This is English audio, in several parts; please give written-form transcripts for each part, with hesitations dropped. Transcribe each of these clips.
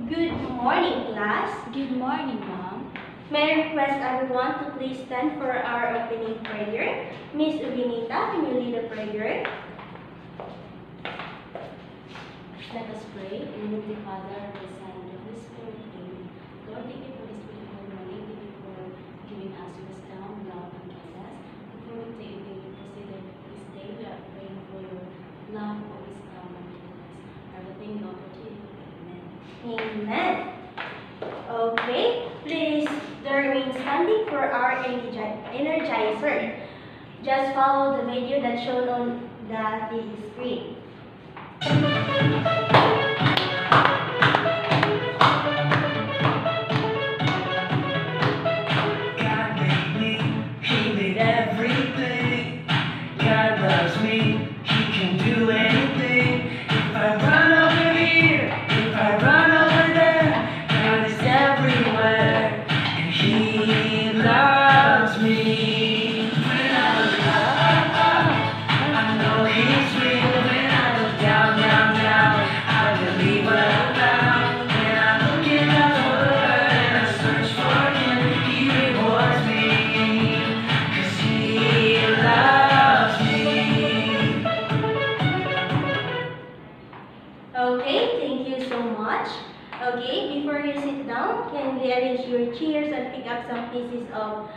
Good morning, class. Good morning, Mom. May I request everyone to please stand for our opening prayer. Miss Ubinita, can you lead the prayer? Let us pray. In the name of the Father, the Son, and the Holy Spirit. Amen. Lord, thank you for this beautiful morning. Thank you for giving us wisdom, love, and guidance. Before we proceed this day, we are praying for your love, wisdom, and guidance. Everything you offer to you. Amen. Amen. Okay, please remain standing for our energizer. Just follow the video that's shown on the screen. God made me, He made everything. God loves me, He can do anything. If I run over here, if I run over there, God is everywhere, and He loves me. When I look up, I know He's real. When I look down, I believe what I found. When I look in the Word and I search for Him, He rewards me, 'cause He loves me. Okay, thank you so much. Okay, before you sit down, can we arrange your chairs and pick up some pieces of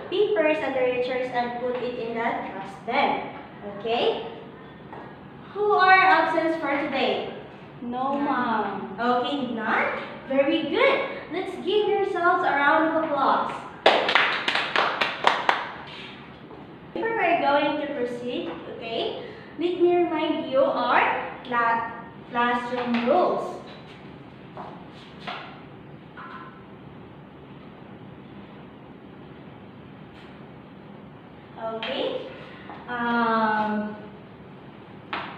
papers under your chairs and put it in that trash bin? Okay? Who are absent for today? No, Mom. Okay, none? Very good. Let's give yourselves a round of applause. Before we're going to proceed, okay, let me remind you our classroom rules. Okay.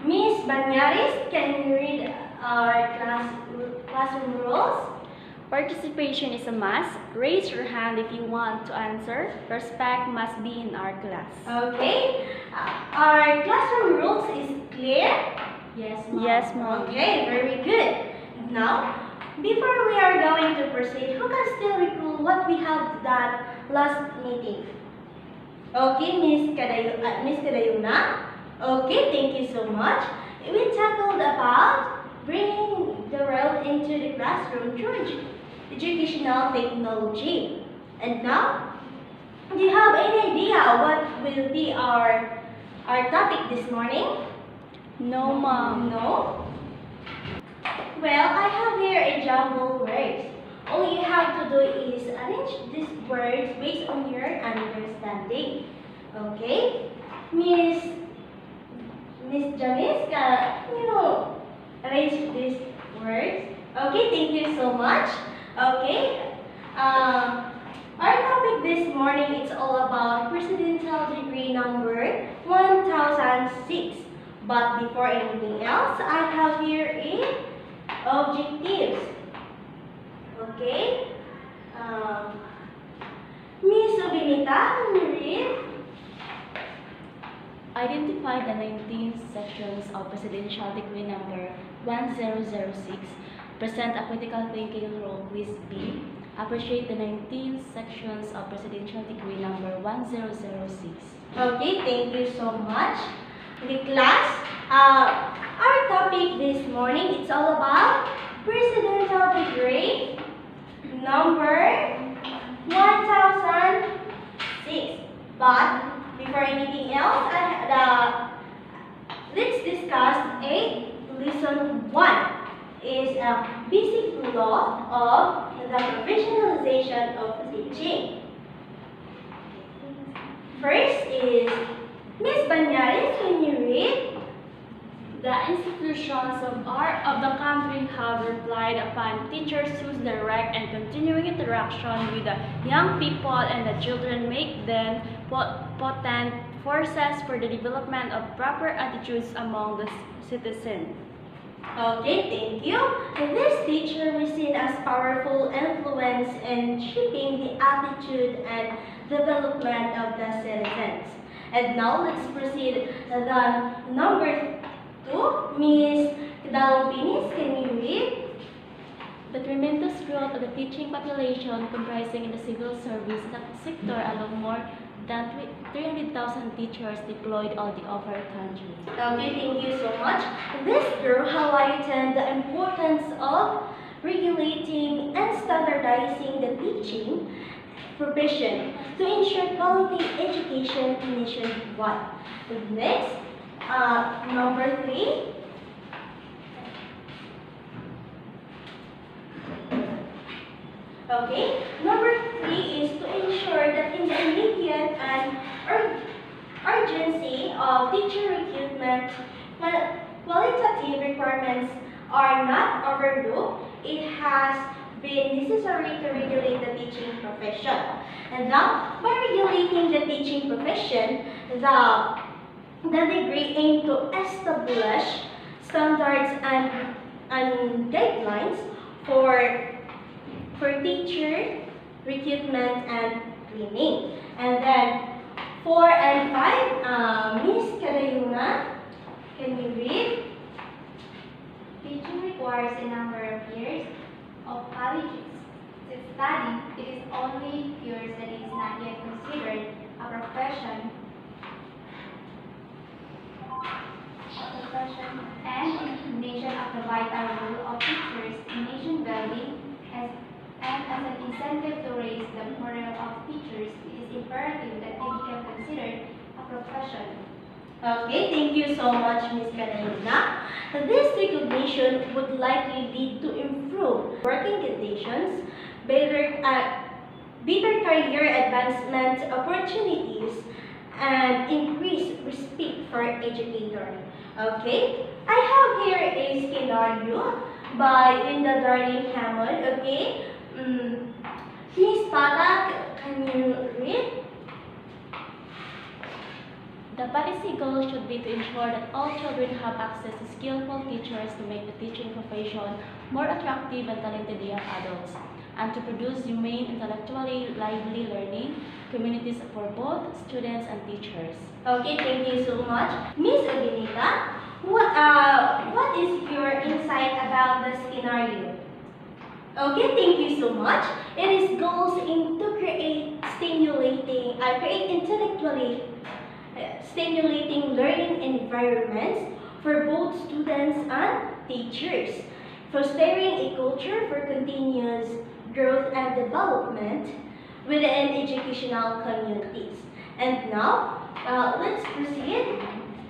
Miss Banyaris, can you read our classroom rules? Participation is a must. Raise your hand if you want to answer. Respect must be in our class. Okay. Our classroom rules is clear? Yes, Mom. Yes, Mom. Okay, very good. Now, before we are going to proceed, who can still recall what we have done last meeting? Okay, Miss Kadayuna. Okay, thank you so much. We tackled about bringing the world into the classroom through educational technology. And now, do you have any idea what will be our topic this morning? No, Mom. No? Well, I have here a jumble words. All you have to do is arrange these words based on your understanding. Okay? Miss Janice, can you arrange these words? Okay, thank you so much. Okay. Our topic this morning is all about presidential degree number 1006. But before anything else, I have here a objectives. Okay. Miss Ubinita, can you read? Identify the 19 sections of Presidential Decree number 1006. Present a critical thinking role quiz B. Appreciate the 19 sections of Presidential Decree number 1006. Okay, thank you so much. The class, our topic this morning, it's all about Presidential Decree number 1006. But before anything else, let's discuss lesson 1 is a basic law of the professionalization of teaching. First is Miss Banyaris, can you read? The institutions of the country have relied upon teachers whose direct and continuing interaction with the young people and the children make them potent forces for the development of proper attitudes among the citizens. Okay, thank you. This teacher was seen as powerful influence in shaping the attitude and development of the citizens. And now let's proceed to the number 2. Miss Kadalong Pinis, can you read? The The tremendous growth of the teaching population comprising in the civil service sector along more than 300,000 teachers deployed all over the country. Okay, thank you so much. This girl highlighted the importance of regulating and standardizing the teaching profession to ensure quality education nationwide. Next, number 3. Okay, number 3 is to ensure that in the immediate and urgency of teacher recruitment, qualitative requirements are not overlooked. It has been necessary to regulate the teaching profession. And now, by regulating the teaching profession, the degree aims to establish standards and guidelines for teacher recruitment and training. And then 4 and 5, Miss Kadayuna, can you read? Teaching requires a number of years of colleges. To study, it is only years that is not yet considered a profession. And nation of the vital role of teachers in nation building and as an incentive to raise the morale of teachers, it is imperative that they become considered a profession. Okay, thank you so much, Ms. Carolina. This recognition would likely lead to improved working conditions, better career advancement opportunities, and increased respect for educators. Okay, I have here a scenario by Linda Darling Hammond. Okay, Miss Patak, can you read? The policy goal should be to ensure that all children have access to skillful teachers to make the teaching profession more attractive and talented young adults, and to produce humane, intellectually lively learning communities for both students and teachers. Okay, thank you so much. Miss Oginita, what is your insight about the scenario? Okay, thank you so much. It is goals in to create intellectually stimulating learning environments for both students and teachers, fostering a culture for continuous growth and development within educational communities. And now, let's proceed.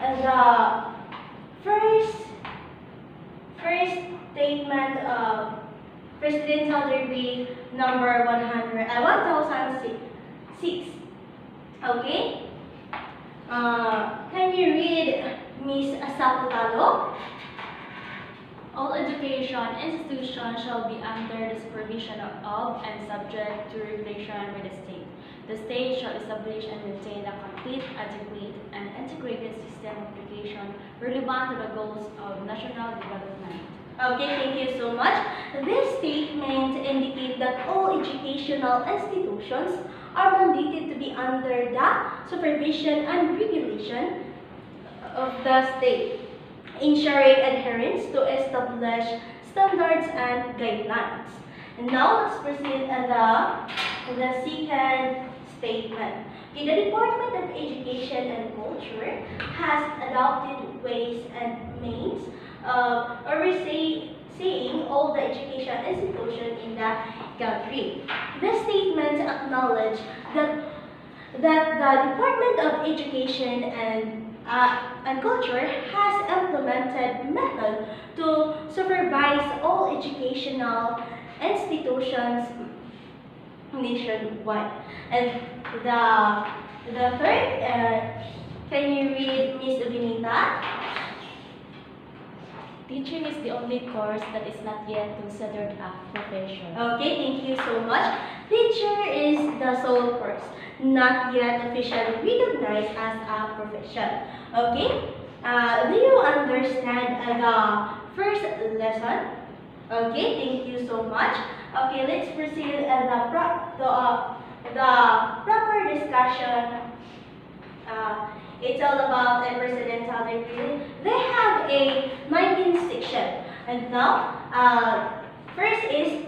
The first statement of Presidential Decree number 1006. Okay? Can you read Miss Asaputalo? All education institutions shall be under the supervision of and subject to regulation by the state. The state shall establish and maintain a complete, adequate, and integrated system of education relevant to the goals of national development. Okay, thank you so much. This statement indicates that all educational institutions are mandated to be under the supervision and regulation of the state, ensuring adherence to established standards and guidelines. And now let's proceed to the second statement. Okay, the Department of Education and Culture has adopted ways and means of overseeing all the education institutions in the country. The statement acknowledges that the Department of Education and Culture has implemented methods to supervise all educational institutions nationwide. And the third, can you read Miss Uginita? Teaching is the only course that is not yet considered a profession. Okay, thank you so much. Teacher is the sole course, not yet officially recognized as a profession. Okay, do you understand the first lesson? Okay, thank you so much. Okay, let's proceed the proper discussion. It's all about a presidential decree. They have a 19th section, and now First is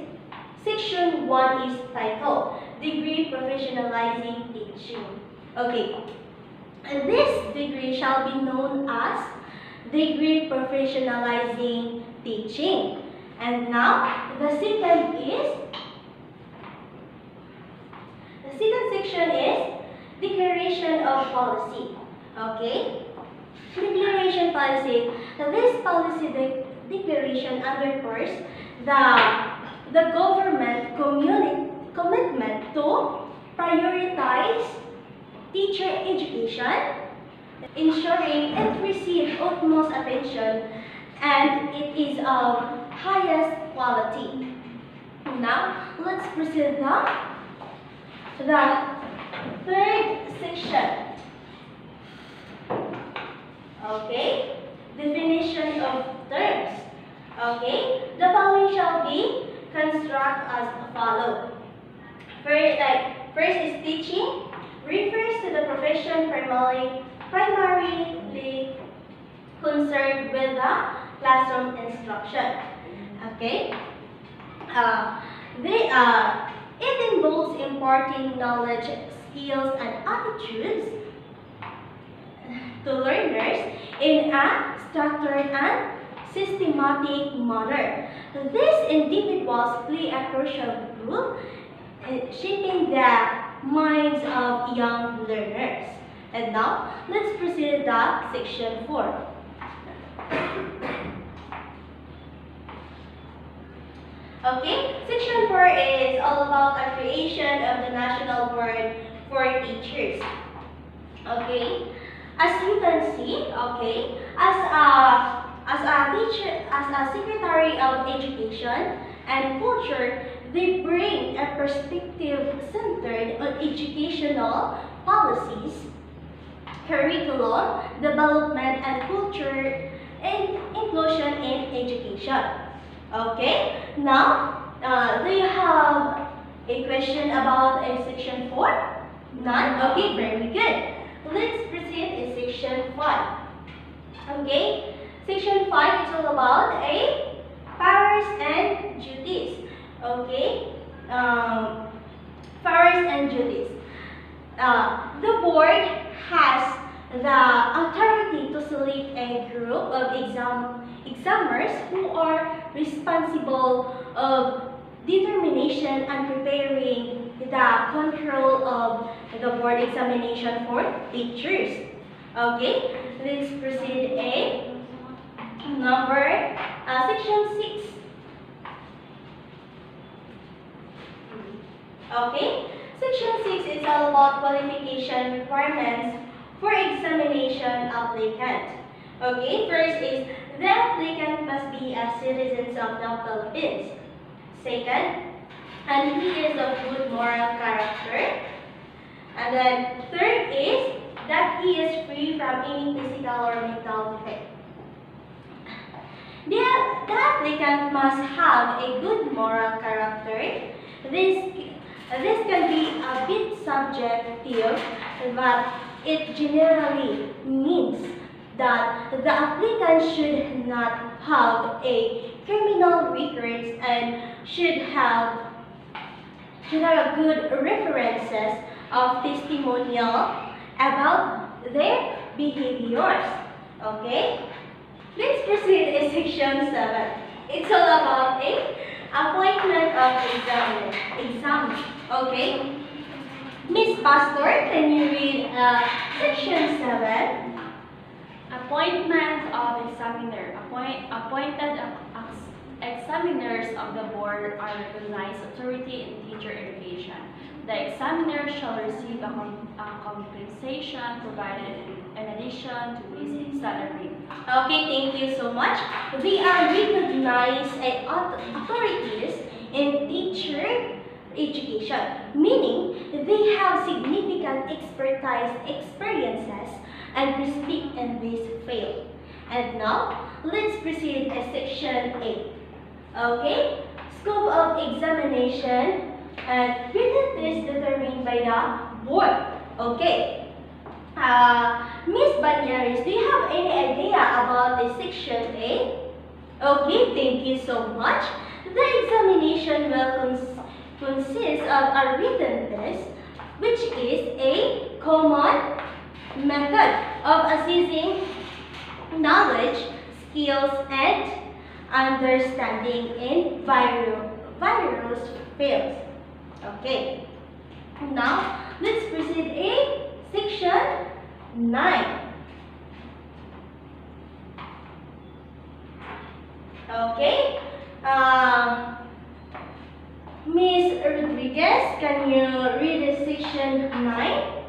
Section 1 is titled Degree Professionalizing Teaching. Okay, and this degree shall be known as Degree Professionalizing Teaching. And now, the second section is Declaration of Policy. Okay? Declaration policy. This policy declaration underscores the government commitment to prioritize teacher education, ensuring it receives utmost attention and it is of highest quality. Now, let's proceed the third section. Okay, definition of terms. Okay, the following shall be construct as follows. First is teaching, refers to the profession primarily concerned with the classroom instruction. Okay, it involves imparting knowledge, skills, and attitudes to learners in a structured and systematic manner. These individuals play a crucial role in shaping the minds of young learners. And now, let's proceed to section 4. Okay, section 4 is all about the creation of the National Board for Teachers. Okay, as you can see, okay, as a teacher, as a Secretary of Education and Culture, they bring a perspective centered on educational policies, curriculum, development, and culture and inclusion in education. Okay, now, do you have a question about section 4? None? Okay, very good. Let's proceed in section 5. Okay, section 5 is all about powers and duties. Okay, powers and duties. The board has the authority to select a group of examiners who are responsible of determination and preparing the control of the board examination for teachers. Okay, let's proceed section 6. Okay, section 6 is all about qualification requirements for examination applicant. Okay, first is the applicant must be a citizen of the Philippines. Second, and he is of good moral character. And then third is that he is free from any physical or mental defect. The applicant must have a good moral character. This can be a bit subjective, but it generally means that the applicant should not have a criminal records and should have good references of testimonial about their behaviors. Okay? Let's proceed in section 7. It's all about appointment of examiner. Okay? Miss Pastor, can you read section 7? Appointment of examiner. Appointed examiners of the board are recognized authority in teacher education. The examiner shall receive a compensation provided in addition to his salary. Okay, thank you so much. They are recognized authorities in teacher education, meaning they have significant experiences and prestige in this field. And now, let's proceed to section 8. Okay, scope of examination and written is determined by the board. Okay. Miss Banyaris, do you have any idea about the section 8? Okay, thank you so much. The examination will consist of a written test, which is a common method of assessing knowledge, skills, and understanding in various fields. Okay. Now, let's proceed in section 9. Okay. Miss Rodriguez, can you read section 9?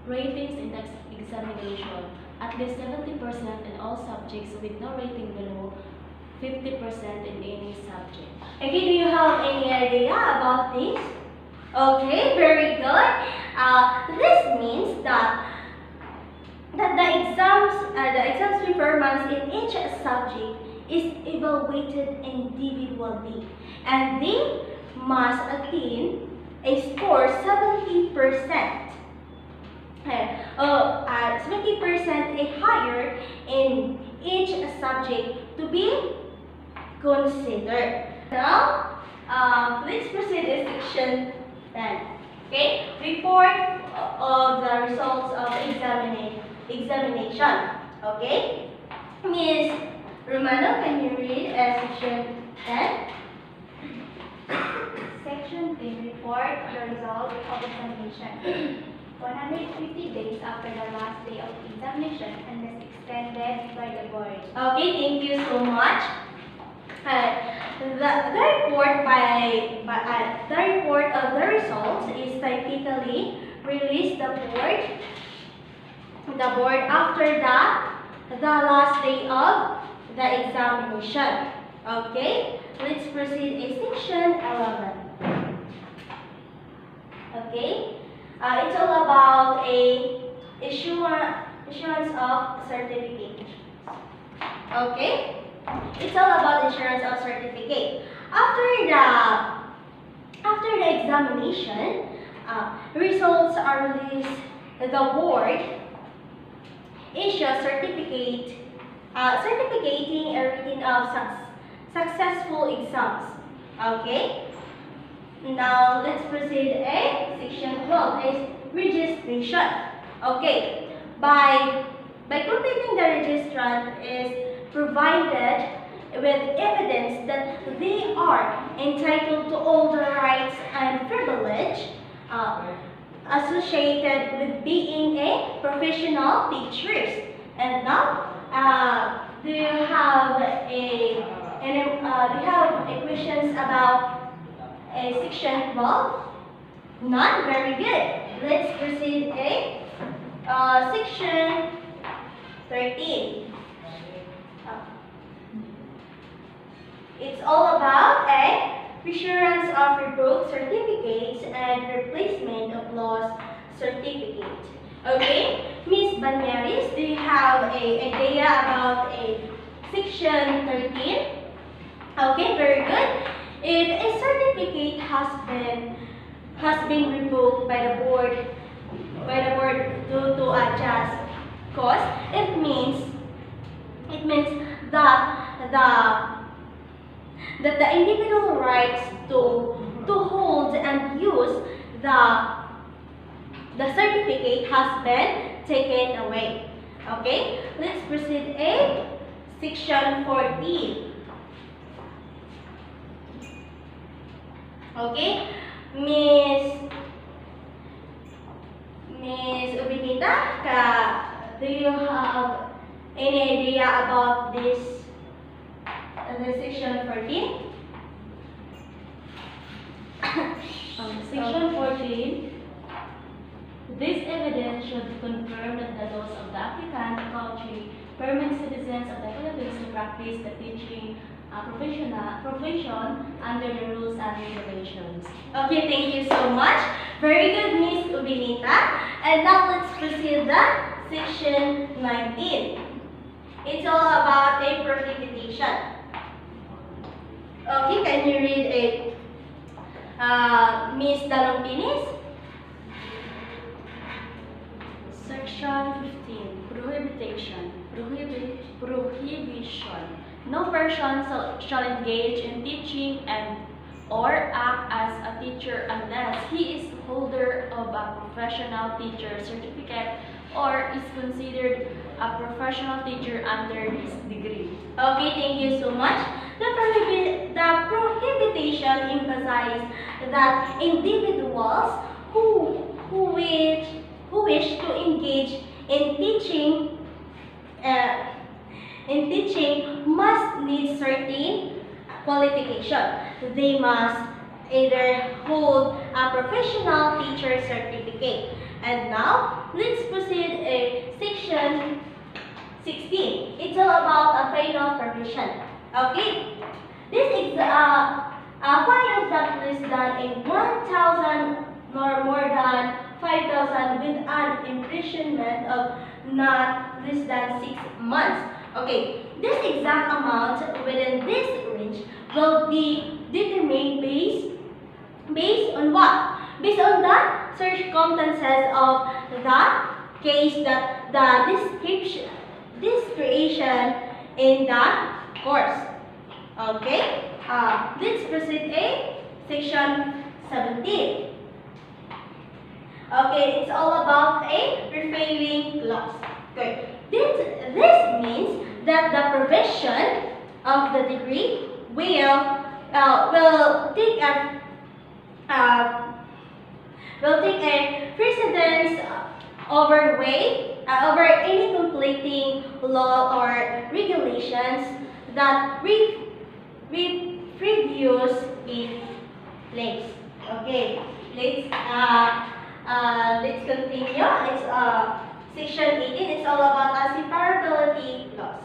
Ratings in the examination. At least 70% in all subjects with no rating below 50% in any subject. Okay, do you have any idea about this? Okay, very good. This means that the exams performance in each subject is evaluated individually, and they must attain a score 70%. 70% a higher in each subject to be considered. Now, let's proceed to section 10. Okay, report of the results of examination. Okay, Miss Romano, can you read section 10? Section 10 report the result of examination. 150 days after the last day of examination unless extended by the board. Okay, thank you so much. The report of the results is typically released the board after the last day of the examination. Okay, let's proceed in section 11. Okay, it's all about a issuance of certificate. Okay, it's all about issuance of certificate. After the examination, results are released. The board issues certificate, certificating a routine of successful exams. Okay. Now let's proceed in section 12 is registration. Okay. By completing the registrant is provided with evidence that they are entitled to all the rights and privilege associated with being a professional teachers. And now, do you have questions about section 12? None? Very good. Let's proceed in section 13. It's all about reassurance of revoked certificates and replacement of lost certificates. Okay, Miss Banyaris, do you have a idea about section 13? Okay, very good. If a certificate has been revoked by the board due to a just cause, it means that the individual rights to hold and use the certificate has been taken away. Okay, let's proceed in section 14. Okay, Miss Ubinita, do you have any idea about this? The section 14? Section 14. This evidence should confirm that the laws of the applicant country permit citizens of the Philippines to practice the teaching profession under the rules and regulations. Okay, thank you so much. Very good, Miss Ubinita. And now let's proceed to section 19. It's all about a certification. Okay, can you read it, Miss Dalompinis? Section 15. Prohibition. No person shall engage in teaching and or act as a teacher unless he is holder of a professional teacher certificate or is considered a professional teacher under this degree. Okay, thank you so much. The prohibition emphasizes that individuals who wish to engage in teaching must need certain qualification. They must either hold a professional teacher certificate. And now, let's proceed section 16. It's all about a final provision. Okay? This is a fine of not less than 1,000 nor more than 5,000 with an imprisonment of not less than 6 months. Okay, this exact amount within this range will be determined based on what? Based on the circumstances of the case that the description in the course. Okay, let's proceed section 17. Okay, it's all about a prevailing clause. Okay. This means that the provision of the degree will take a precedence over any conflicting law or regulations that previous in place. Okay, let's continue. It's section 18. It's all about a separability clause.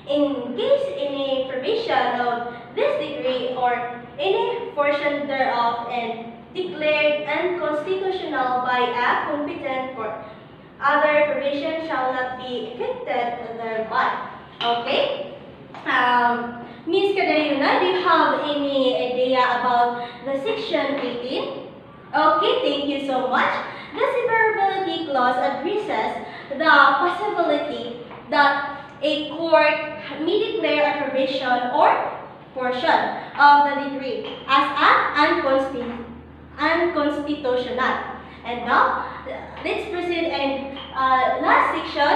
In case any provision of this degree or any portion thereof and declared unconstitutional by a competent court, other provision shall not be effected thereby. Okay? Ms. Kadayuna, do you have any idea about the section 18? Okay, thank you so much. The separability clause addresses the possibility that a court may declare a provision or portion of the degree as unconstitutional. And now, let's proceed and last section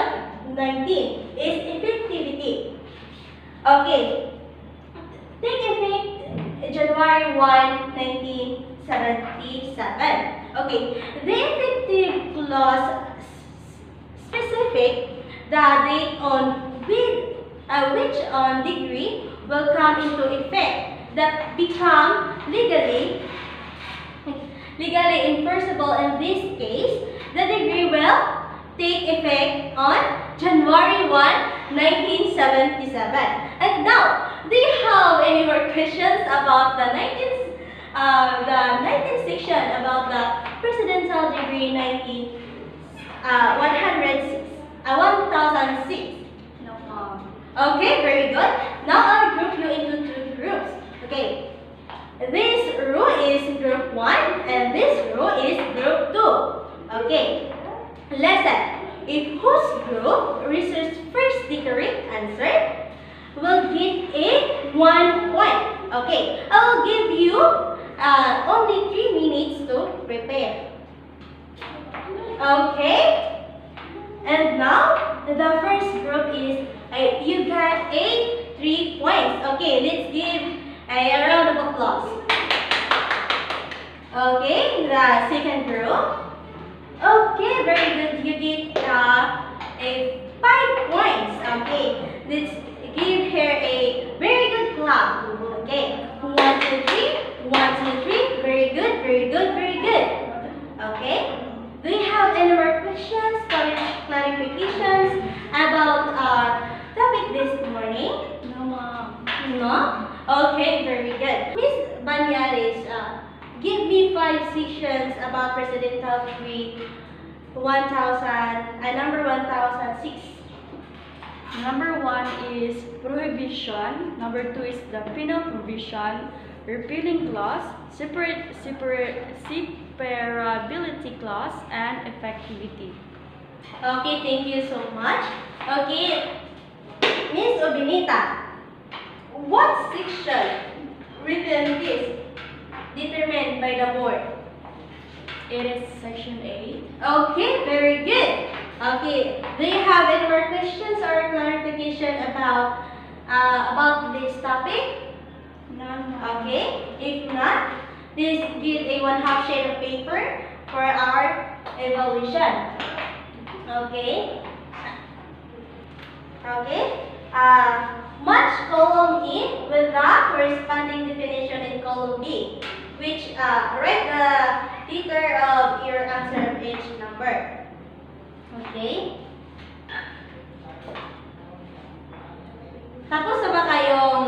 19 is effectivity. Okay, take effect January 1, 1977. Okay, the effective clause specific the date on which degree will come into effect that become legally enforceable. In this case, the degree will take effect on January 1, 1977. And now, do you have any more questions about the 19th section about the presidential degree 1006? No, Mom. Okay, very good. Now I'll group you into two groups. Okay. This row is group 1 and this row is group 2. Okay. Lesson. If whose group receives first the correct answer will get a 1 point. Okay. I will give you only 3 minutes to prepare. Okay. And now, the first group is, you got 3 points. Okay, let's give a round of applause. Okay, the second group. Okay, very good. You get 5 points. Okay, let's give her a very good clap. Okay, 1, 2, 3. 1, 2, 3. Very good, very good, very good. Okay. Do you have any more questions, clarifications about our topic this morning? No, Mom. No? Okay, very good. Miss Banyaris, give me 5 sections about presidential degree 1000, number 1006. Number 1 is prohibition. Number 2 is the penal provision, repealing clause, separability clause, and effectivity. Okay, thank you so much. Okay, Miss Obinita, what section written this determined by the board? It is section 8. Okay, very good. Okay, do you have any more questions or clarification about this topic? None. Okay, if not, please give a 1/2 sheet of paper for our evaluation. Okay. Okay. Match column E with the corresponding definition in column B, which write the letter of your answer of each number. Okay. Tapos na ba kayong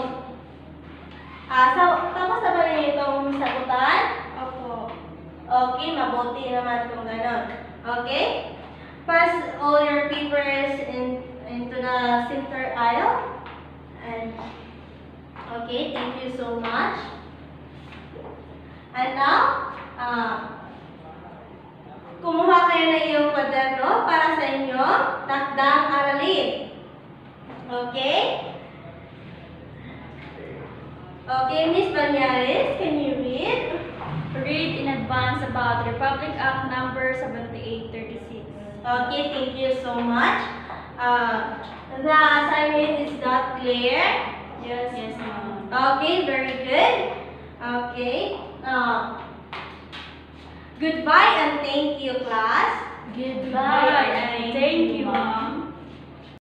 tapos na ba niyo itong sagutan? Opo. Okay, mabuti naman kung ganon. Okay? Pass all your papers into the center aisle. And okay, thank you so much. And now, kumuha kayo ng iyong kwaderno para sa inyong takdang aralin. Okay? Okay, Miss Banyares, can you read? Read in advance about Republic Act number 7836. Okay, thank you so much. The assignment is that clear? Yes, ma'am. Okay, very good. Okay. Goodbye and thank you, class. Goodbye and thank you, ma'am.